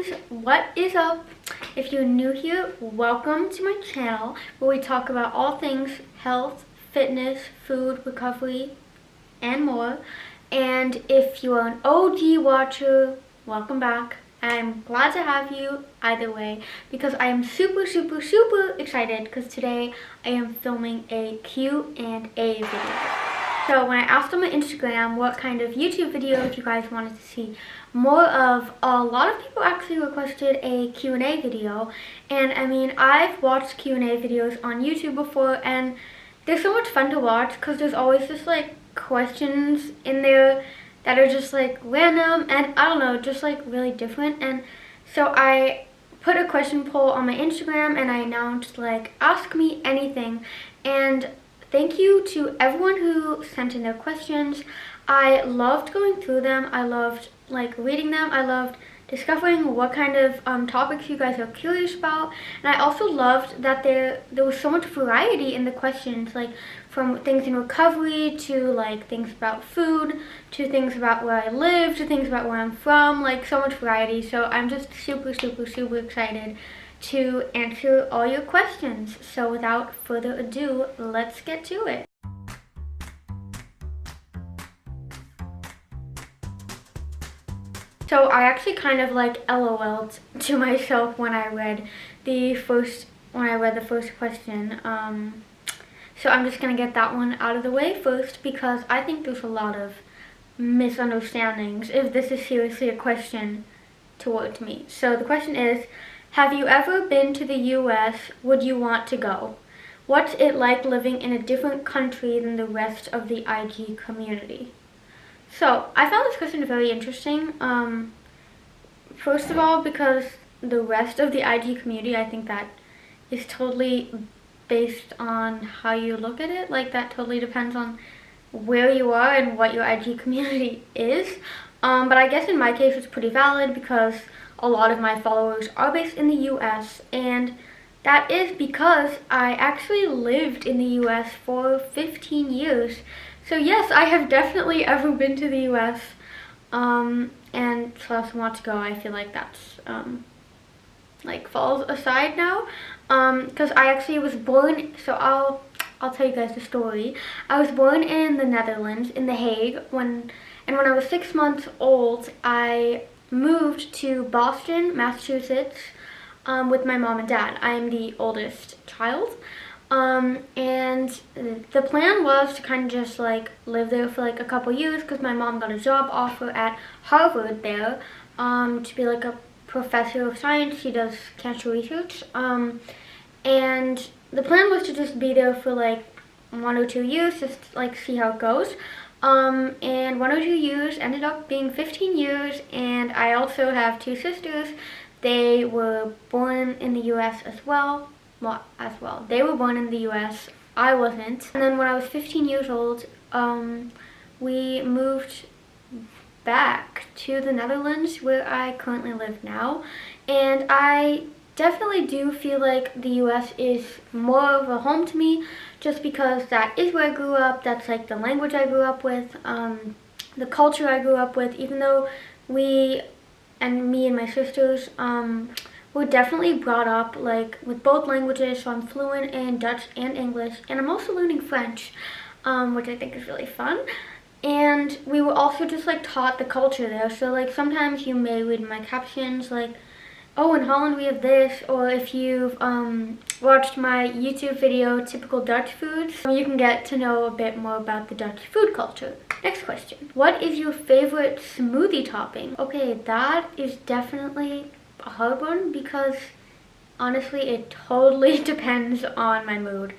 guys, what is up? If you're new here, welcome to my channel where we talk about all things health, fitness, food, recovery, and more. And if you're an OG watcher, welcome back. I'm glad to have you either way because I am super excited because today I am filming a Q&A video. So when I asked on my Instagram what kind of YouTube videos you guys wanted to see more of, a lot of people actually requested a Q&A video. And I mean, I've watched Q&A videos on YouTube before and they're so much fun to watch because there's always just like questions in there that are just like random and I don't know, just like really different. And so I put a question poll on my Instagram and I announced like ask me anything. And thank you to everyone who sent in their questions. I loved going through them. I loved like reading them. I loved discovering what kind of topics you guys are curious about. And I also loved that there was so much variety in the questions, like from things in recovery to like things about food to things about where I live to things about where I'm from, like so much variety. So I'm just super excited to answer all your questions. So without further ado, let's get to it. So I actually kind of like LOL'd to myself when I read the first question. So I'm just gonna get that one out of the way first because I think there's a lot of misunderstandings if this is seriously a question towards me. So the question is, have you ever been to the US? Would you want to go? What's it like living in a different country than the rest of the IG community? So I found this question very interesting. First of all, because the rest of the IG community, I think that is totally based on how you look at it. Like that totally depends on where you are and what your IG community is. But I guess in my case it's pretty valid because a lot of my followers are based in the US, and that is because I actually lived in the US for 15 years. So yes, I have definitely ever been to the US, and so I also want to go. I feel like that's like falls aside now, because I actually was born. So I'll tell you guys the story. I was born in the Netherlands, in The Hague, and when I was 6 months old, I moved to Boston, Massachusetts, with my mom and dad. I am the oldest child. And the plan was to kind of just like live there for like a couple years because my mom got a job offer at Harvard there, to be like a professor of science. She does cancer research. And the plan was to just be there for like 1 or 2 years, just like see how it goes. And 1 or 2 years ended up being 15 years, and I also have 2 sisters. They were born in the US as well. They were born in the US. I wasn't. And then when I was 15 years old, we moved back to the Netherlands where I currently live now. And I definitely do feel like the US is more of a home to me just because that is where I grew up. That's like the language I grew up with, the culture I grew up with, even though me and my sisters, we're definitely brought up like with both languages, so I'm fluent in Dutch and English, and I'm also learning French, which I think is really fun. And we were also just like taught the culture there, so like sometimes you may read my captions like, oh, in Holland we have this, or if you've watched my YouTube video, Typical Dutch Foods, you can get to know a bit more about the Dutch food culture. Next question. What is your favorite smoothie topping? Okay, that is definitely a hard one because honestly it totally depends on my mood.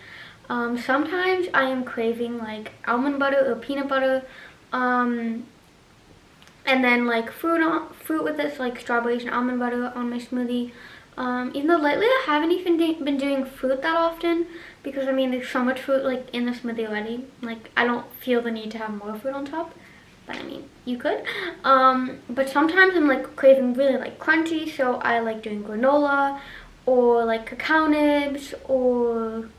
Sometimes I am craving like almond butter or peanut butter, and then like fruit with this, like strawberries and almond butter on my smoothie. Even though lately I haven't even been doing fruit that often because I mean there's so much fruit like in the smoothie already. Like I don't feel the need to have more fruit on top. But I mean, you could. But sometimes I'm like craving really like crunchy, so I like doing granola or like cacao nibs, or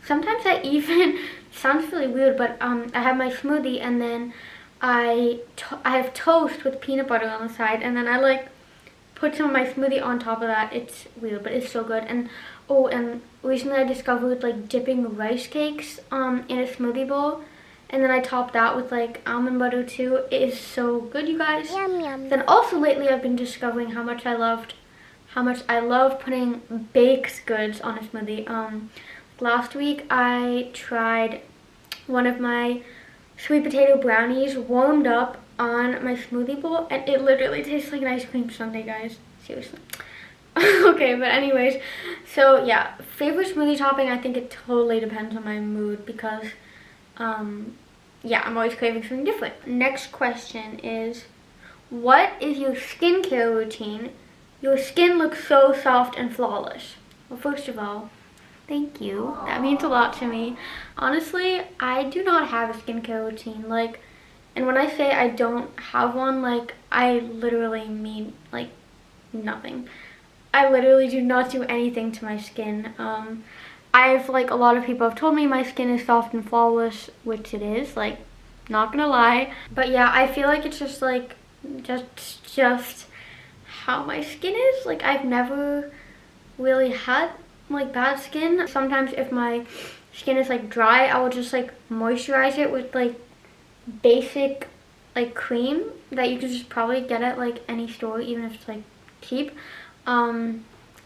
sometimes I even, sounds really weird, but I have my smoothie and then I have toast with peanut butter on the side, and then I like put some of my smoothie on top of that. It's weird, but it's so good. And oh, and recently I discovered like dipping rice cakes in a smoothie bowl, and then I topped that with like almond butter too. It is so good, you guys. Yum, yum. Then also lately I've been discovering how much I love putting baked goods on a smoothie. Last week I tried one of my sweet potato brownies warmed up on my smoothie bowl, and it literally tastes like an ice cream sundae, guys. Seriously. Okay, but anyways, so yeah, favorite smoothie topping, I think it totally depends on my mood because, yeah, I'm always craving something different. Next question is, what is your skincare routine? Your skin looks so soft and flawless. Well, first of all, thank you. That means a lot to me. Honestly, I do not have a skincare routine. Like, and when I say I don't have one, like, I literally mean, like, nothing. I literally do not do anything to my skin. I've, like, a lot of people have told me my skin is soft and flawless, which it is, like, not gonna lie. But yeah, I feel like it's just, like, just how my skin is. Like, I've never really had like bad skin. Sometimes if my skin is like dry, I will just like moisturize it with like basic like cream that you can just probably get at like any store, even if it's like cheap.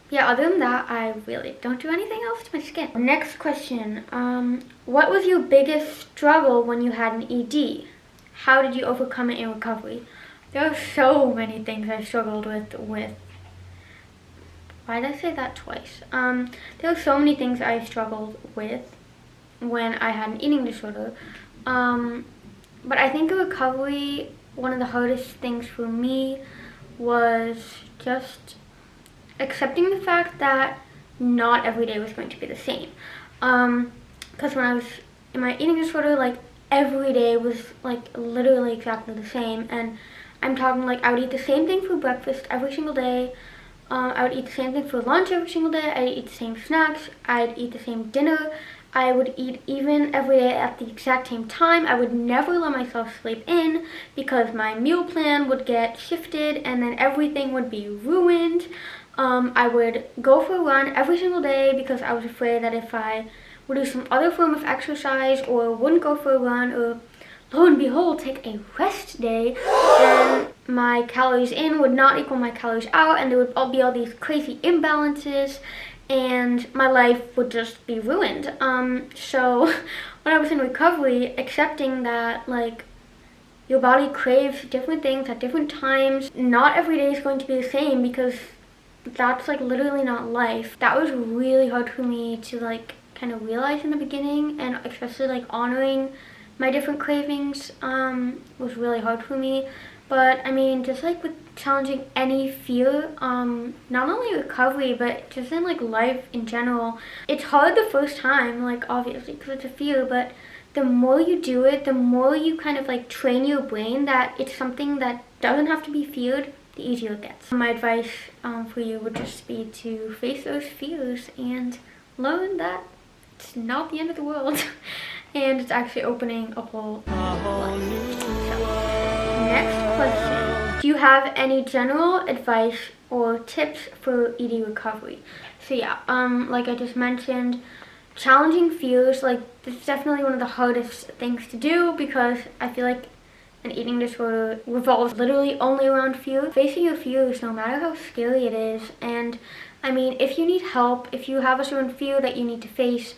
Yeah, other than that, I really don't do anything else to my skin. Next question, what was your biggest struggle when you had an ED? How did you overcome it in recovery? There are so many things I struggled with. Why did I say that twice? There were so many things I struggled with when I had an eating disorder. But I think in recovery, one of the hardest things for me was just accepting the fact that not every day was going to be the same. Because when I was in my eating disorder, like every day was like literally exactly the same. And I'm talking like I would eat the same thing for breakfast every single day. I would eat the same thing for lunch every single day. I'd eat the same snacks. I'd eat the same dinner. I would eat even every day at the exact same time. I would never let myself sleep in because my meal plan would get shifted and then everything would be ruined. I would go for a run every single day because I was afraid that if I would do some other form of exercise or wouldn't go for a run or lo and behold, take a rest day, then my calories in would not equal my calories out, and there would be all these crazy imbalances, and my life would just be ruined. So when I was in recovery, accepting that, like, your body craves different things at different times, not every day is going to be the same because that's, like, literally not life. That was really hard for me to, like, kind of realize in the beginning, and especially, like, honoring my different cravings was really hard for me. But I mean, just like with challenging any fear, not only recovery but just in like life in general, it's hard the first time, like obviously because it's a fear, but the more you do it, the more you kind of like train your brain that it's something that doesn't have to be feared, the easier it gets. My advice for you would just be to face those fears and learn that it's not the end of the world. And it's actually opening a whole new life. So, next question. Do you have any general advice or tips for ED recovery? So yeah, like I just mentioned, challenging fears, like this is definitely one of the hardest things to do because I feel like an eating disorder revolves literally only around fear. Facing your fears, no matter how scary it is, and I mean, if you need help, if you have a certain fear that you need to face,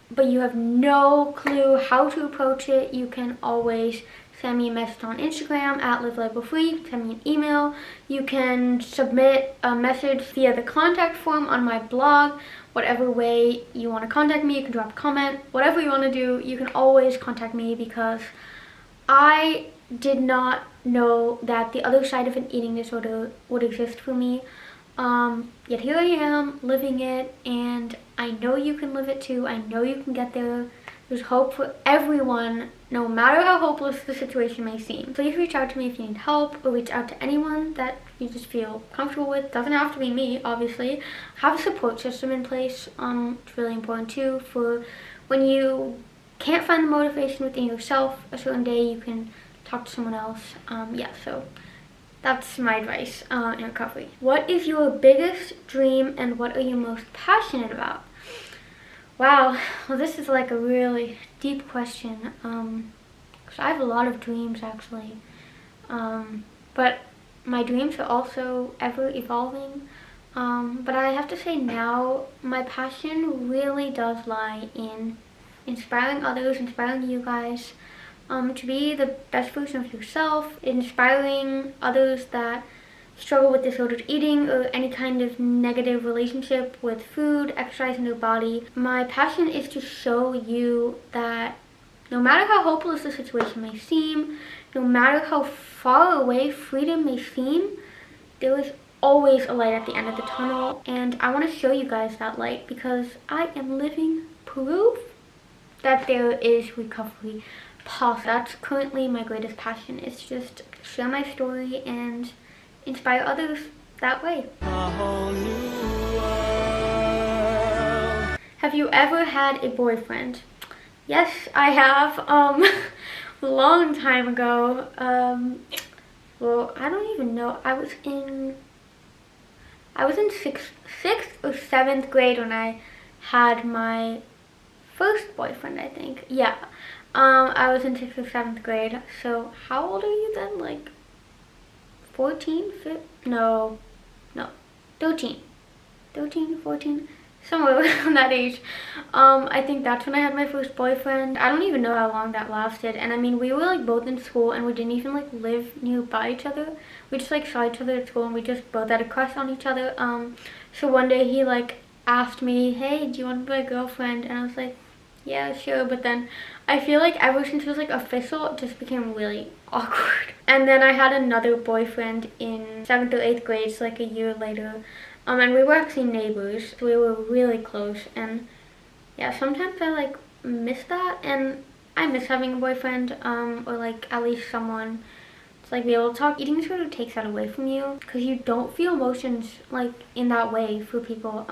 but you have no clue how to approach it, you can always send me a message on Instagram at livelabelfree, send me an email. You can submit a message via the contact form on my blog. Whatever way you want to contact me, you can drop a comment. Whatever you want to do, you can always contact me because I did not know that the other side of an eating disorder would exist for me. Yet here I am living it, and I know you can live it too. I know you can get there. There's hope for everyone, no matter how hopeless the situation may seem. Please reach out to me if you need help, or reach out to anyone that you just feel comfortable with. Doesn't have to be me, obviously. Have a support system in place. It's really important too for when you can't find the motivation within yourself a certain day, you can talk to someone else. Yeah, so that's my advice in recovery. What is your biggest dream and what are you most passionate about? Wow, well this is like a really deep question. So I have a lot of dreams actually. But my dreams are also ever evolving. But I have to say now, my passion really does lie in inspiring others, inspiring you guys to be the best version of yourself, inspiring others that struggle with disordered eating or any kind of negative relationship with food, exercise, and their body. My passion is to show you that no matter how hopeless the situation may seem, no matter how far away freedom may seem, there is always a light at the end of the tunnel, and I want to show you guys that light because I am living proof that there is recovery possible. That's currently my greatest passion, is just share my story and inspire others that way. Have you ever had a boyfriend? Yes, I have. A long time ago. Well, I don't even know. I was in sixth or seventh grade when I had my first boyfriend, I think. Yeah. I was in 6th or 7th grade. So how old are you then? Like 14? No, 13, 14, somewhere around that age. I think that's when I had my first boyfriend. I don't even know how long that lasted. And I mean, we were like both in school and we didn't even like live nearby each other. We just like saw each other at school and we just both had a crush on each other. So one day he like asked me, hey, do you want to be my girlfriend? And I was like, yeah, sure. But then I feel like ever since it was like official, it just became really awkward. And then I had another boyfriend in 7th or 8th grade, so like a year later. And we were actually neighbors, so we were really close. And yeah, sometimes I like miss that, and I miss having a boyfriend, or like at least someone to like be able to talk. Eating sort of takes that away from you because you don't feel emotions like in that way for people.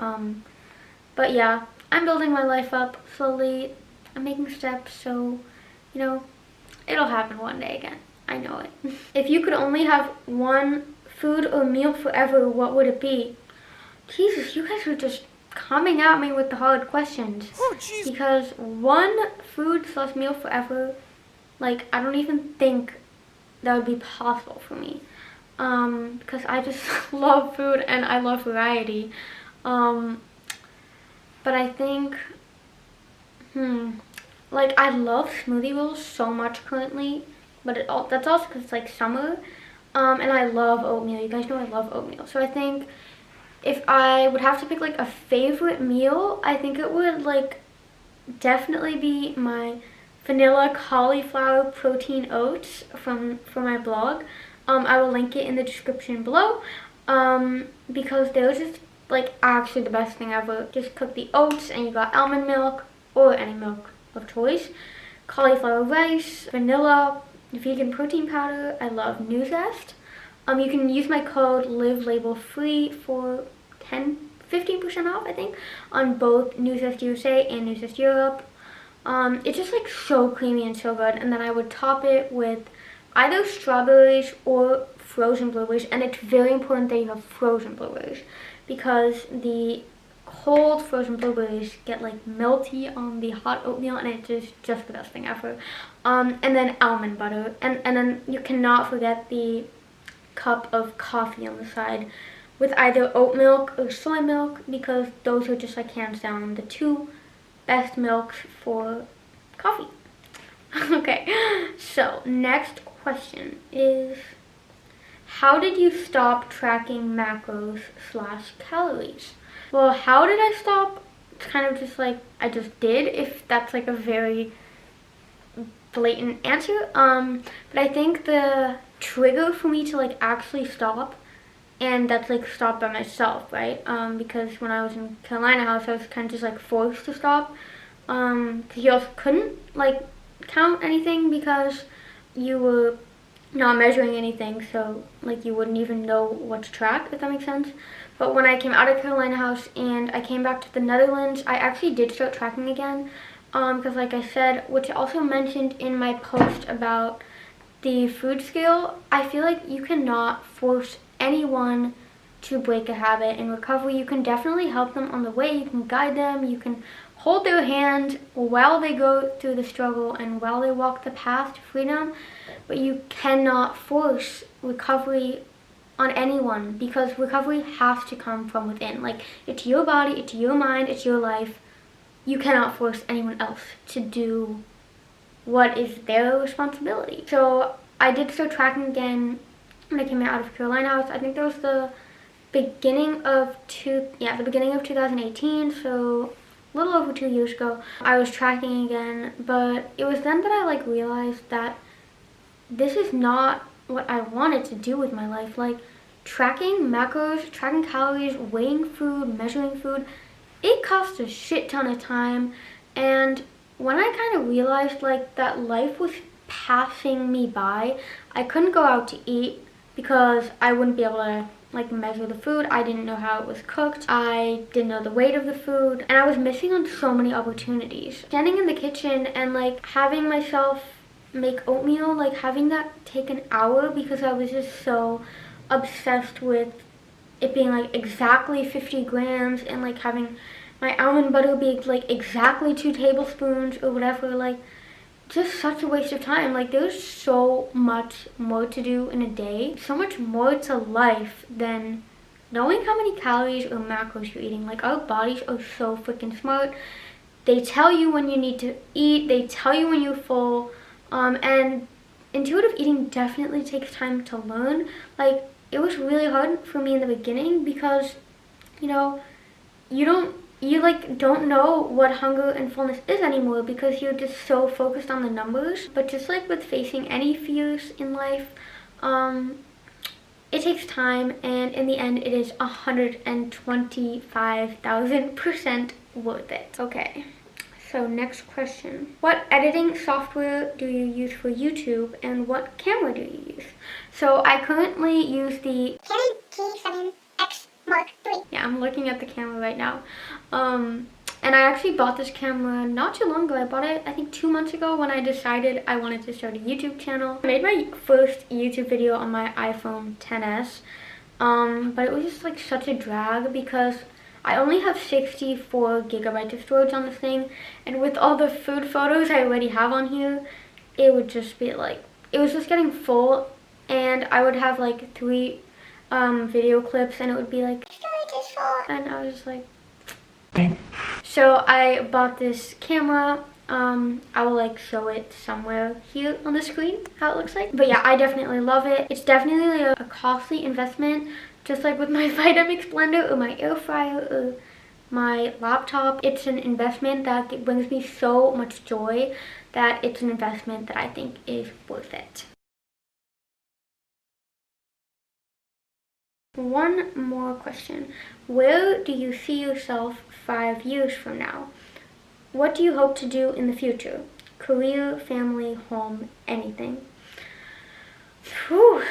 But yeah, I'm building my life up slowly. I'm making steps, so you know, it'll happen one day again. I know it. If you could only have one food or meal forever, what would it be? Jesus, you guys are just coming at me with the hard questions. Oh, because one food/meal forever, like, I don't even think that would be possible for me. Because I just love food and I love variety. But I think, like, I love smoothie rolls so much currently, but that's also because it's like summer. And I love oatmeal. You guys know I love oatmeal. So I think if I would have to pick like a favorite meal, I think it would like definitely be my vanilla cauliflower protein oats from my blog. I will link it in the description below, because they're just like actually the best thing ever. Just cook the oats and you got almond milk or any milk of choice, cauliflower rice, vanilla, vegan protein powder. I love Nuzest. You can use my code LIVELABELFREE for 15% off, I think, on both Nuzest USA and Nuzest Europe. It's just like so creamy and so good. And then I would top it with either strawberries or frozen blueberries. And it's very important that you have frozen blueberries because the cold frozen blueberries get like melty on the hot oatmeal, and it's just the best thing ever. And then almond butter, and then you cannot forget the cup of coffee on the side with either oat milk or soy milk, because those are just like hands down the two best milks for coffee. Okay, so next question is, how did you stop tracking macros/calories? Well, how did I stop? It's kind of just like I just did, if that's like a very blatant answer. But I think the trigger for me to like actually stop, and that's like stop by myself, right? Because when I was in Carolina House, I was kind of just like forced to stop. Because you also couldn't like count anything because you were not measuring anything, so like you wouldn't even know what to track, if that makes sense. But when I came out of Carolina House and I came back to the Netherlands, I actually did start tracking again. Because like I said, which I also mentioned in my post about the food scale, I feel like you cannot force anyone to break a habit in recovery. You can definitely help them on the way. You can guide them. You can hold their hand while they go through the struggle and while they walk the path to freedom. But you cannot force recovery on anyone, because recovery has to come from within. Like, it's your body, it's your mind, it's your life. You cannot force anyone else to do what is their responsibility. So I did start tracking again when I came out of Carolina House. I think that was the beginning of 2018, so a little over 2 years ago. I was tracking again, but it was then that I like realized that this is not what I wanted to do with my life. Like, tracking macros, tracking calories, weighing food, measuring food, it costs a shit ton of time. And when I kind of realized like that life was passing me by, I couldn't go out to eat because I wouldn't be able to like measure the food. I didn't know how it was cooked. I didn't know the weight of the food, and I was missing on so many opportunities. Standing in the kitchen and like having myself make oatmeal, like having that take an hour because I was just so obsessed with it being like exactly 50 grams and like having my almond butter be like exactly 2 tablespoons or whatever. Like, just such a waste of time. Like, there's so much more to do in a day, so much more to life than knowing how many calories or macros you're eating. Like, our bodies are so freaking smart. They tell you when you need to eat, they tell you when you're full, and intuitive eating definitely takes time to learn. Like, it was really hard for me in the beginning because, you know, you don't know what hunger and fullness is anymore because you're just so focused on the numbers. But just like with facing any fears in life, it takes time, and in the end it is 125,000% worth it. Okay, so next question. What editing software do you use for YouTube, and what camera do you use? So I currently use the Canon T7X Mark III. Yeah, I'm looking at the camera right now. And I actually bought this camera not too long ago. I bought it, I think, 2 months ago when I decided I wanted to start a YouTube channel. I made my first YouTube video on my iPhone XS, but it was just like such a drag because I only have 64 gigabytes of storage on this thing, and with all the food photos I already have on here, it would just be like, it was just getting full, and I would have like 3 video clips and it would be like, storage is full, and I was just like, dang. So I bought this camera. I will like show it somewhere here on the screen how it looks like. But yeah, I definitely love it. It's definitely a costly investment, just like with my Vitamix blender or my air fryer or my laptop. It's an investment that brings me so much joy that it's an investment that I think is worth it. One more question. Where do you see yourself 5 years from now? What do you hope to do in the future? Career, family, home, anything. Whew.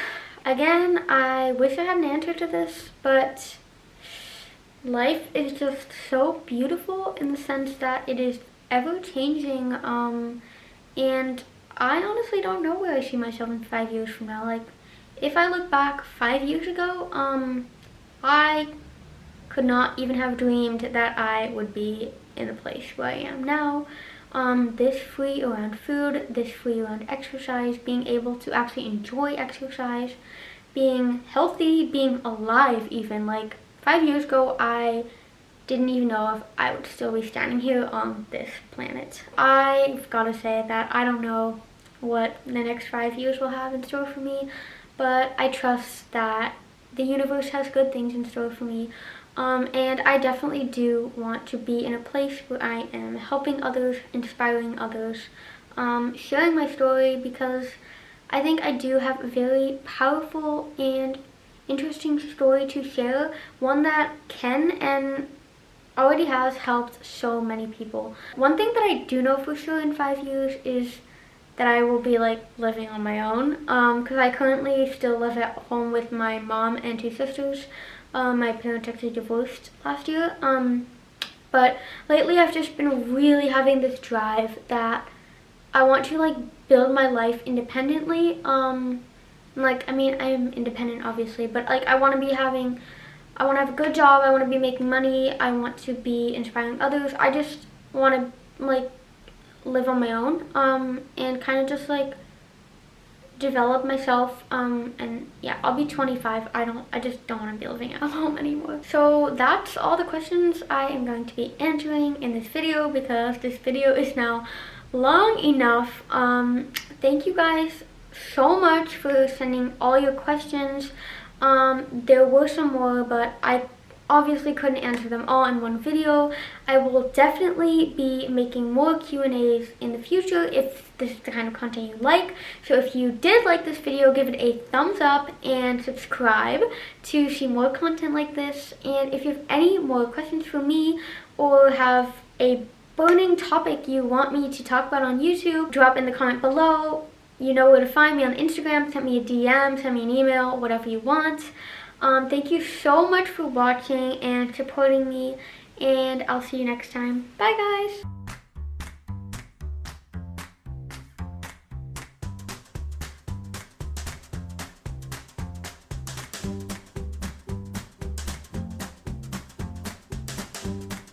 Again, I wish I had an answer to this, but life is just so beautiful in the sense that it is ever changing, and I honestly don't know where I see myself in 5 years from now. Like, if I look back 5 years ago, I could not even have dreamed that I would be in the place where I am now. This free around food, this free around exercise, being able to actually enjoy exercise, being healthy, being alive even. Like, 5 years ago, I didn't even know if I would still be standing here on this planet. I've got to say that I don't know what the next 5 years will have in store for me, but I trust that the universe has good things in store for me. And I definitely do want to be in a place where I am helping others, inspiring others, sharing my story, because I think I do have a very powerful and interesting story to share, one that can and already has helped so many people. One thing that I do know for sure in 5 years is that I will be like living on my own, because I currently still live at home with my mom and 2 sisters. My parents actually divorced last year, but lately I've just been really having this drive that I want to like build my life independently. Like, I mean, I'm independent obviously, but like I want to have a good job. I want to be making money. I want to be inspiring others. I just want to like live on my own, and kind of just like develop myself, and yeah, I'll be 25. I just don't want to be living at home anymore. So that's all the questions I am going to be answering in this video, because this video is now long enough. Thank you guys so much for sending all your questions. There were some more, but I obviously couldn't answer them all in one video. I will definitely be making more Q&As in the future if this is the kind of content you like. So if you did like this video, give it a thumbs up and subscribe to see more content like this. And if you have any more questions for me or have a burning topic you want me to talk about on YouTube, drop in the comment below. You know where to find me on Instagram. Send me a DM, send me an email, whatever you want. Thank you so much for watching and supporting me, and I'll see you next time. Bye guys!